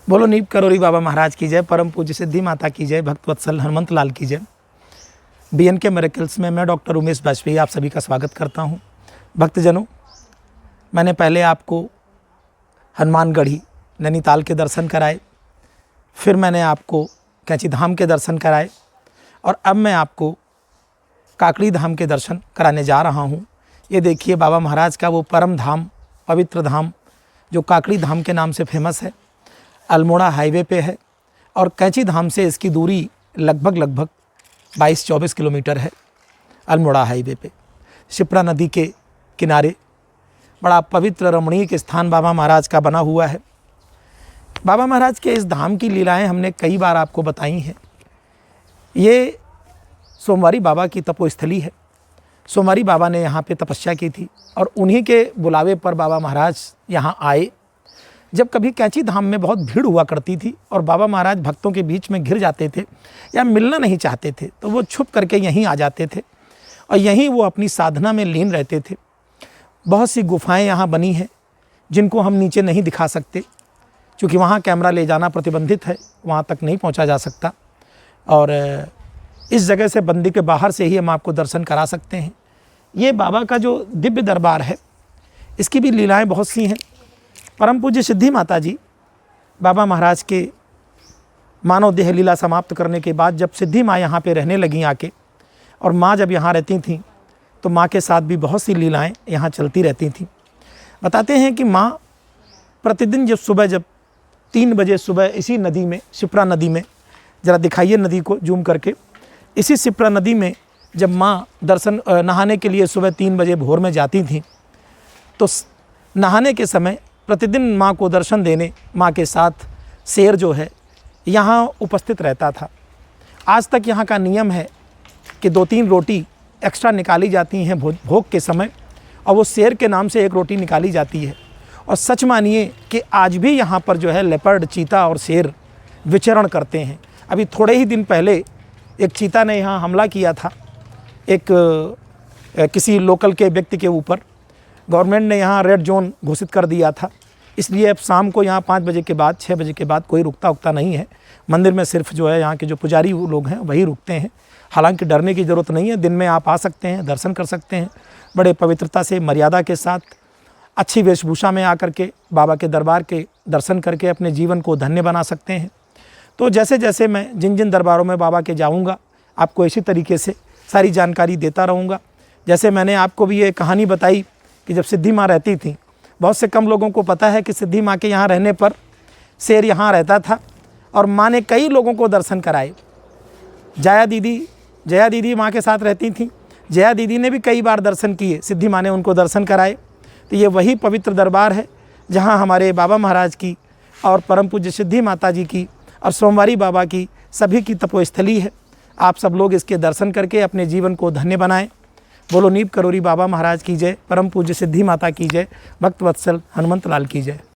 बोलो नीम करोरी बाबा महाराज की जय, परम पूज्य सिद्धि माता की जय, भक्त वत्सल हनुमंत लाल की जय। BNK मिरेकल्स में मैं डॉक्टर उमेश बाजपेयी आप सभी का स्वागत करता हूं। भक्तजनों, मैंने पहले आपको हनुमानगढ़ी नैनीताल के दर्शन कराए, फिर मैंने आपको कैंची धाम के दर्शन कराए और अब मैं आपको काकड़ी धाम के दर्शन कराने जा रहा हूं। ये देखिए बाबा महाराज का वो परम धाम, पवित्र धाम जो काकड़ी धाम के नाम से फेमस है, अल्मोड़ा हाईवे पे है और कैंची धाम से इसकी दूरी लगभग 22-24 किलोमीटर है। अल्मोड़ा हाईवे पे शिप्रा नदी के किनारे बड़ा पवित्र रमणीक स्थान बाबा महाराज का बना हुआ है। बाबा महाराज के इस धाम की लीलाएं हमने कई बार आपको बताई हैं। ये सोमवारी बाबा की तपोस्थली है। सोमवारी बाबा ने यहाँ पे तपस्या की थी और उन्हीं के बुलावे पर बाबा महाराज यहाँ आए। जब कभी कैंची धाम में बहुत भीड़ हुआ करती थी और बाबा महाराज भक्तों के बीच में घिर जाते थे या मिलना नहीं चाहते थे तो वो छुप करके यहीं आ जाते थे और यहीं वो अपनी साधना में लीन रहते थे। बहुत सी गुफाएं यहाँ बनी हैं जिनको हम नीचे नहीं दिखा सकते क्योंकि वहाँ कैमरा ले जाना प्रतिबंधित है, वहाँ तक नहीं पहुँचा जा सकता और इस जगह से बंदी के बाहर से ही हम आपको दर्शन करा सकते हैं। ये बाबा का जो दिव्य दरबार है इसकी भी लीलाएँ बहुत सी हैं। परम पूज्य सिद्धि माता जी बाबा महाराज के मानव देह लीला समाप्त करने के बाद जब सिद्धि माँ यहाँ पे रहने लगी आके और माँ जब यहाँ रहती थीं तो माँ के साथ भी बहुत सी लीलाएं यहाँ चलती रहती थीं। बताते हैं कि माँ प्रतिदिन जब 3 बजे सुबह इसी नदी में, शिप्रा नदी में, ज़रा दिखाइए नदी को जूम करके, इसी शिप्रा नदी में जब माँ नहाने के लिए सुबह 3 बजे भोर में जाती थीं तो नहाने के समय प्रतिदिन माँ को दर्शन देने माँ के साथ शेर जो है यहाँ उपस्थित रहता था। आज तक यहाँ का नियम है कि 2-3 रोटी एक्स्ट्रा निकाली जाती हैं भोग के समय और वो शेर के नाम से 1 रोटी निकाली जाती है। और सच मानिए कि आज भी यहाँ पर जो है लेपर्ड, चीता और शेर विचरण करते हैं। अभी थोड़े ही दिन पहले एक चीता ने यहाँ हमला किया था किसी लोकल के व्यक्ति के ऊपर। गवर्नमेंट ने यहाँ रेड जोन घोषित कर दिया था, इसलिए अब शाम को यहाँ 5 बजे के बाद, 6 बजे के बाद कोई रुकता उकता नहीं है। मंदिर में सिर्फ जो है यहाँ के जो पुजारी लोग हैं वही रुकते हैं। हालांकि डरने की ज़रूरत नहीं है, दिन में आप आ सकते हैं, दर्शन कर सकते हैं बड़े पवित्रता से, मर्यादा के साथ, अच्छी वेशभूषा में आकर के बाबा के दरबार के दर्शन करके अपने जीवन को धन्य बना सकते हैं। तो जैसे जैसे मैं जिन दरबारों में बाबा के जाऊँगा आपको इसी तरीके से सारी जानकारी देता रहूँगा। जैसे मैंने आपको भी ये कहानी बताई कि जब सिद्धि माँ रहती थी, बहुत से कम लोगों को पता है कि सिद्धि माँ के यहाँ रहने पर शेर यहाँ रहता था और माँ ने कई लोगों को दर्शन कराए। जया दीदी माँ के साथ रहती थी, जया दीदी ने भी कई बार दर्शन किए, सिद्धि माँ ने उनको दर्शन कराए। तो ये वही पवित्र दरबार है जहाँ हमारे बाबा महाराज की और परम पूज्य सिद्धि माता जी की और सोमवारी बाबा की सभी की तपोस्थली है। आप सब लोग इसके दर्शन करके अपने जीवन को धन्य बनाएं। बोलो नीम करोरी बाबा महाराज की जय, परम पूज्य सिद्धि माता की जय, भक्त वत्सल हनुमंत लाल की जय।